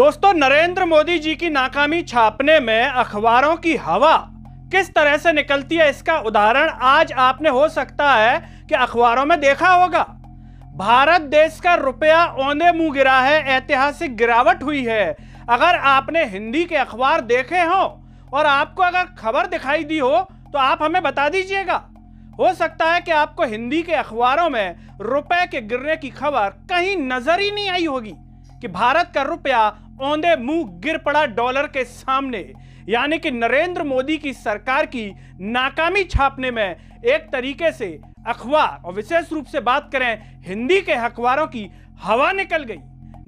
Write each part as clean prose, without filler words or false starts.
दोस्तों, नरेंद्र मोदी जी की नाकामी छापने में अखबारों की हवा किस तरह से निकलती है, इसका उदाहरण आज आपने हो सकता है कि अखबारों में देखा होगा। भारत देश का रुपया औंधे मुंह गिरा है, ऐतिहासिक गिरावट हुई है। अगर आपने हिंदी के अखबार देखे हो और आपको अगर खबर दिखाई दी हो तो आप हमें बता दीजिएगा। हो सकता है कि आपको हिंदी के अखबारों में रुपए के गिरने की खबर कहीं नजर ही नहीं आई होगी कि भारत का रुपया औंधे मुंह गिर पड़ा डॉलर के सामने। यानी कि नरेंद्र मोदी की सरकार की नाकामी छापने में एक तरीके से अखबार और विशेष रूप से बात करें हिंदी के अखबारों की हवा निकल गई।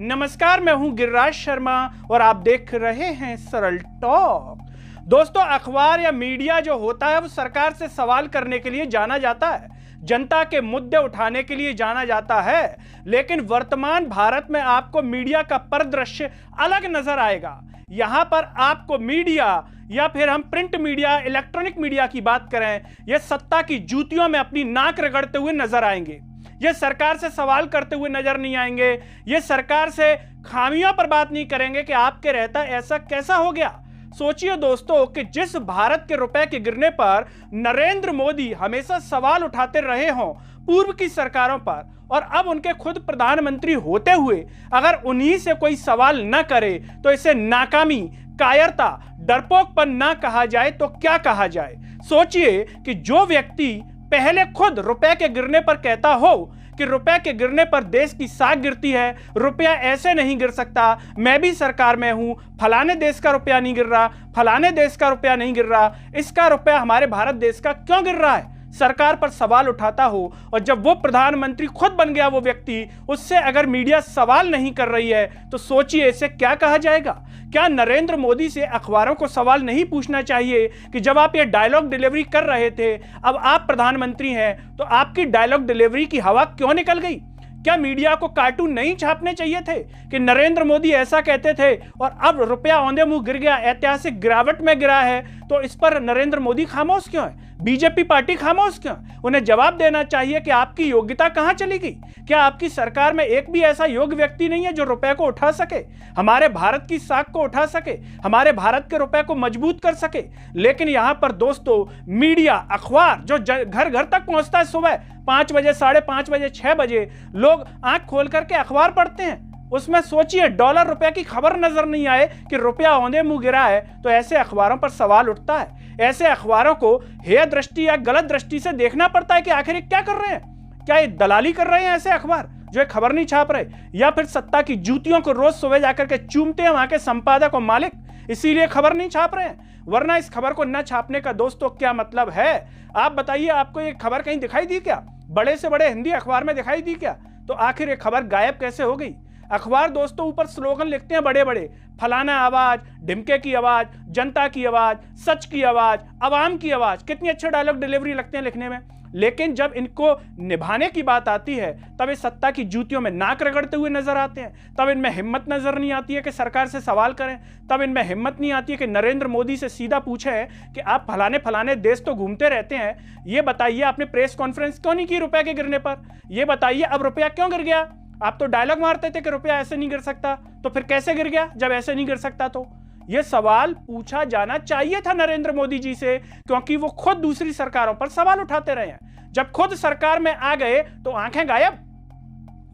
नमस्कार, मैं हूं गिरिराज शर्मा और आप देख रहे हैं सरल टॉक। दोस्तों, अखबार या मीडिया जो होता है वो सरकार से सवाल करने के लिए जाना जाता है, जनता के मुद्दे उठाने के लिए जाना जाता है। लेकिन वर्तमान भारत में आपको मीडिया का परिदृश्य अलग नजर आएगा। यहां पर आपको मीडिया या फिर हम प्रिंट मीडिया, इलेक्ट्रॉनिक मीडिया की बात करें, यह सत्ता की जूतियों में अपनी नाक रगड़ते हुए नजर आएंगे। ये सरकार से सवाल करते हुए नजर नहीं आएंगे। ये सरकार से खामियों पर बात नहीं करेंगे कि आपके रहता ऐसा कैसा हो गया। सोचिए दोस्तों कि जिस भारत के रुपए के गिरने पर नरेंद्र मोदी हमेशा सवाल उठाते रहे हों पूर्व की सरकारों पर, और अब उनके खुद प्रधानमंत्री होते हुए अगर उन्हीं से कोई सवाल न करे तो इसे नाकामी, कायरता, डरपोकपन ना कहा जाए तो क्या कहा जाए। सोचिए कि जो व्यक्ति पहले खुद रुपए के गिरने पर कहता हो कि रुपए के गिरने पर देश की साख गिरती है, रुपया ऐसे नहीं गिर सकता, मैं भी सरकार में हूं, फलाने देश का रुपया नहीं गिर रहा, फलाने देश का रुपया नहीं गिर रहा, इसका रुपया हमारे भारत देश का क्यों गिर रहा है, सरकार पर सवाल उठाता हो, और जब वो प्रधानमंत्री खुद बन गया वो व्यक्ति, उससे अगर मीडिया सवाल नहीं कर रही है तो सोचिए इसे क्या कहा जाएगा। क्या नरेंद्र मोदी से अखबारों को सवाल नहीं पूछना चाहिए कि जब आप ये डायलॉग डिलीवरी कर रहे थे, अब आप प्रधानमंत्री हैं, तो आपकी डायलॉग डिलीवरी की हवा क्यों निकल गई? क्या मीडिया को कार्टून नहीं छापने चाहिए थे कि नरेंद्र मोदी ऐसा कहते थे और अब रुपया औंधे मुंह गिर गया, ऐतिहासिक गिरावट में गिरा है, तो इस पर नरेंद्र मोदी खामोश क्यों है, बीजेपी पार्टी खामोश क्यों? उन्हें जवाब देना चाहिए कि आपकी योग्यता कहां चली गई। क्या आपकी सरकार में एक भी ऐसा योग्य व्यक्ति नहीं है जो रुपए को उठा सके, हमारे भारत की साख को उठा सके, हमारे भारत के रुपए को मजबूत कर सके? लेकिन यहां पर दोस्तों मीडिया, अखबार जो घर घर तक पहुंचता है, सुबह 5 बजे, 5:30 बजे, 6 बजे लोग आंख खोल करके अखबार पढ़ते हैं, उसमें सोचिए डॉलर रुपए की खबर नजर नहीं आए कि रुपया औंधे मुंह गिरा है, तो ऐसे अखबारों पर सवाल उठता है। ऐसे अखबारों को हेय दृष्टि या गलत दृष्टि से देखना पड़ता है कि आखिर क्या कर रहे हैं। क्या ये दलाली कर रहे हैं ऐसे अखबार जो ये खबर नहीं छाप रहे, या फिर सत्ता की जूतियों को रोज सुबह जाकर के चूमते हैं वहां के संपादक और मालिक, इसीलिए खबर नहीं छाप रहे हैं? वरना इस खबर को न छापने का दोस्तों क्या मतलब है? आप बताइए, आपको ये खबर कहीं दिखाई दी क्या? बड़े से बड़े हिंदी अखबार में दिखाई दी क्या? तो आखिर ये खबर गायब कैसे हो गई? अखबार दोस्तों ऊपर स्लोगन लिखते हैं बड़े बड़े, फलाना आवाज, ढिमके की आवाज, जनता की आवाज, सच की आवाज, आवाम की आवाज। कितनी अच्छे डायलॉग डिलीवरी लगते हैं लिखने में, लेकिन जब इनको निभाने की बात आती है तब ये सत्ता की जूतियों में नाक रगड़ते हुए नजर आते हैं। तब इनमें हिम्मत नजर नहीं आती है कि सरकार से सवाल करें, तब इनमें हिम्मत नहीं आती है कि नरेंद्र मोदी से सीधा पूछें कि आप फलाने फलाने देश तो घूमते रहते हैं, ये बताइए आपने प्रेस कॉन्फ्रेंस क्यों नहीं की रुपए के गिरने पर? ये बताइए अब रुपया क्यों गिर गया? आप तो डायलॉग मारते थे कि रुपया ऐसे नहीं गिर सकता, तो फिर कैसे गिर गया जब ऐसे नहीं गिर सकता? तो यह सवाल पूछा जाना चाहिए था नरेंद्र मोदी जी से, क्योंकि वो खुद दूसरी सरकारों पर सवाल उठाते रहे हैं। जब खुद सरकार में आ गए तो आंखें गायब,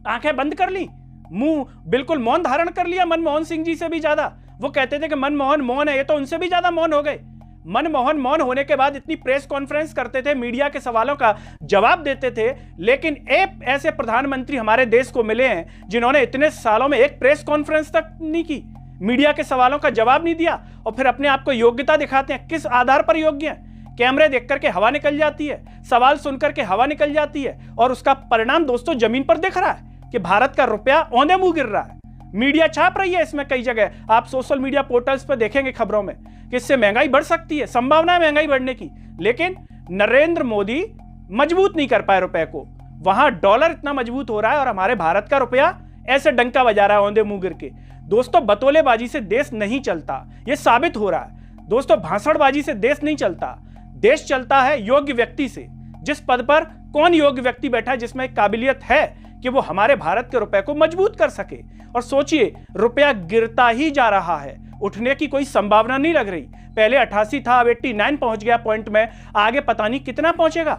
आंखें बंद कर ली, मुंह बिल्कुल मौन धारण कर लिया। मनमोहन सिंह जी से भी ज्यादा वो कहते थे कि मनमोहन मौन है, ये तो उनसे भी ज्यादा मौन हो गए। मनमोहन मौन होने के बाद इतनी प्रेस कॉन्फ्रेंस करते थे, मीडिया के सवालों का जवाब देते थे, लेकिन एक ऐसे प्रधानमंत्री हमारे देश को मिले हैं जिन्होंने इतने सालों में एक प्रेस कॉन्फ्रेंस तक नहीं की, मीडिया के सवालों का जवाब नहीं दिया, और फिर अपने आप को योग्यता दिखाते हैं। किस आधार पर योग्य है? कैमरे देख करके हवा निकल जाती है, सवाल सुनकर के हवा निकल जाती है, और उसका परिणाम दोस्तों जमीन पर दिख रहा है कि भारत का रुपया औंधे मुंह गिर रहा है। मीडिया छाप रही है इसमें कई जगह, आप सोशल मीडिया पोर्टल्स पर देखेंगे खबरों में कि इससे महंगाई बढ़ सकती है, संभावना है महंगाई बढ़ने की। लेकिन नरेंद्र मोदी मजबूत नहीं कर पाए रुपए को, वहां डॉलर इतना मजबूत हो रहा है और हमारे भारत का रुपया ऐसे डंका बजा रहा है औंधे मुंह गिर के। दोस्तों, बतौलेबाजी से देश नहीं चलता, यह साबित हो रहा है। दोस्तों, भाषणबाजी से देश नहीं चलता, देश चलता है योग्य व्यक्ति से। जिस पद पर कौन योग्य व्यक्ति बैठा है जिसमें काबिलियत है, कि वो हमारे भारत के रुपए को मजबूत कर सके। और सोचिए, रुपया गिरता ही जा रहा है, उठने की कोई संभावना नहीं लग रही। पहले 88 था, अब 89 पहुंच गया पॉइंट में, आगे पता नहीं कितना पहुंचेगा।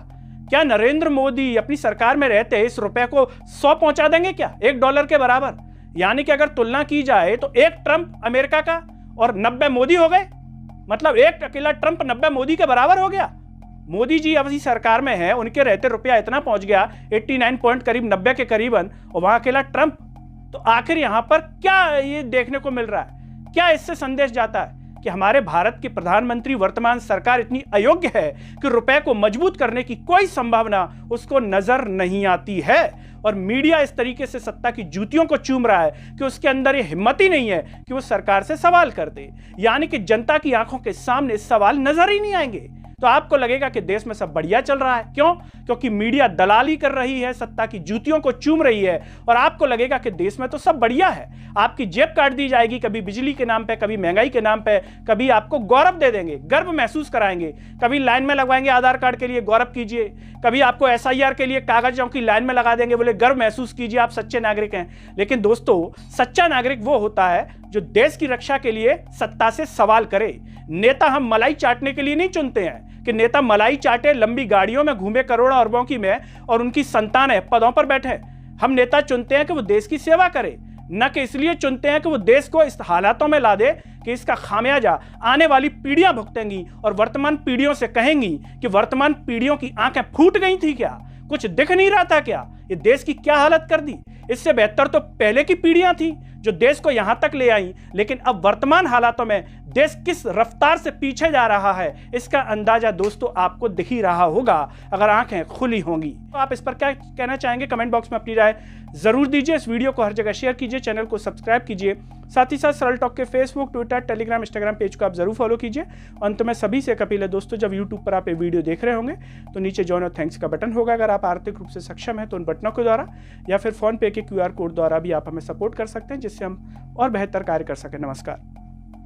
क्या नरेंद्र मोदी अपनी सरकार में रहते इस रुपए को 100 पहुंचा देंगे क्या, $1 के बराबर? यानी कि अगर तुलना की जाए तो एक ट्रंप अमेरिका का और 90 मोदी हो गए, मतलब एक अकेला ट्रंप 90 मोदी के बराबर हो गया। मोदी जी अब इस सरकार में है, उनके रहते रुपया इतना पहुंच गया 89 पॉइंट करीब 90 के करीबन, और वहां अकेला ट्रंप। तो आखिर यहां पर क्या ये देखने को मिल रहा है? क्या इससे संदेश जाता है कि हमारे भारत के प्रधानमंत्री, वर्तमान सरकार इतनी अयोग्य है कि रुपए को मजबूत करने की कोई संभावना उसको नजर नहीं आती है। और मीडिया इस तरीके से सत्ता की जूतियों को चूम रहा है कि उसके अंदर ये हिम्मत ही नहीं है कि वो सरकार से सवाल कर दे, यानी कि जनता की आंखों के सामने सवाल नजर ही नहीं आएंगे। तो आपको लगेगा कि देश में सब बढ़िया चल रहा है। क्यों? क्योंकि मीडिया दलाली कर रही है, सत्ता की जूतियों को चूम रही है, और आपको लगेगा कि देश में तो सब बढ़िया है। आपकी जेब काट दी जाएगी, कभी बिजली के नाम पे, कभी महंगाई के नाम पे, कभी आपको गौरव दे देंगे, गर्व महसूस कराएंगे, कभी लाइन में लगवाएंगे आधार कार्ड के लिए, गौरव कीजिए, कभी आपको SIR के लिए कागजों की लाइन में लगा देंगे, बोले गर्व महसूस कीजिए, आप सच्चे नागरिक हैं। लेकिन दोस्तों, सच्चा नागरिक वो होता है जो देश की रक्षा के लिए सत्ता से सवाल करे। नेता हम मलाई चाटने के लिए नहीं चुनते हैं कि नेता मलाई चाटे, लंबी गाड़ियों में घूमे करोड़ों अरबों की में, और उनकी संतानें पदों पर बैठे। हम नेता चुनते हैं कि वो देश की सेवा करे, न कि इसलिए चुनते हैं कि वो देश को इस हालातों में ला दे कि इसका खामियाजा आने वाली पीढ़ियां भुगतेंगी और वर्तमान पीढ़ियों से कहेंगी कि वर्तमान पीढ़ियों की आंखें फूट गई थी क्या, कुछ दिख नहीं रहा था क्या, ये देश की क्या हालत कर दी। इससे बेहतर तो पहले की पीढ़ियां थी जो देश को यहां तक ले आई, लेकिन अब वर्तमान हालातों में देश किस रफ्तार से पीछे जा रहा है, इसका अंदाजा दोस्तों आपको दिख ही रहा होगा अगर आंखें खुली होंगी। तो आप इस पर क्या कहना चाहेंगे, कमेंट बॉक्स में अपनी राय जरूर दीजिए। इस वीडियो को हर जगह शेयर कीजिए, चैनल को सब्सक्राइब कीजिए, साथ ही साथ सरल टॉक के Facebook, Twitter, Telegram, Instagram page को आप जरूर फॉलो कीजिए। अंत में सभी से अपील है दोस्तों, जब यूट्यूब पर आप ये वीडियो देख रहे होंगे तो नीचे जॉइन और थैंक्स का बटन होगा। अगर आप आर्थिक रूप से सक्षम हैं तो उन बटनों के द्वारा या फिर फोन पे के QR कोड द्वारा भी आप हमें सपोर्ट कर सकते हैं, जिससे हम और बेहतर कार्य कर सकें। नमस्कार।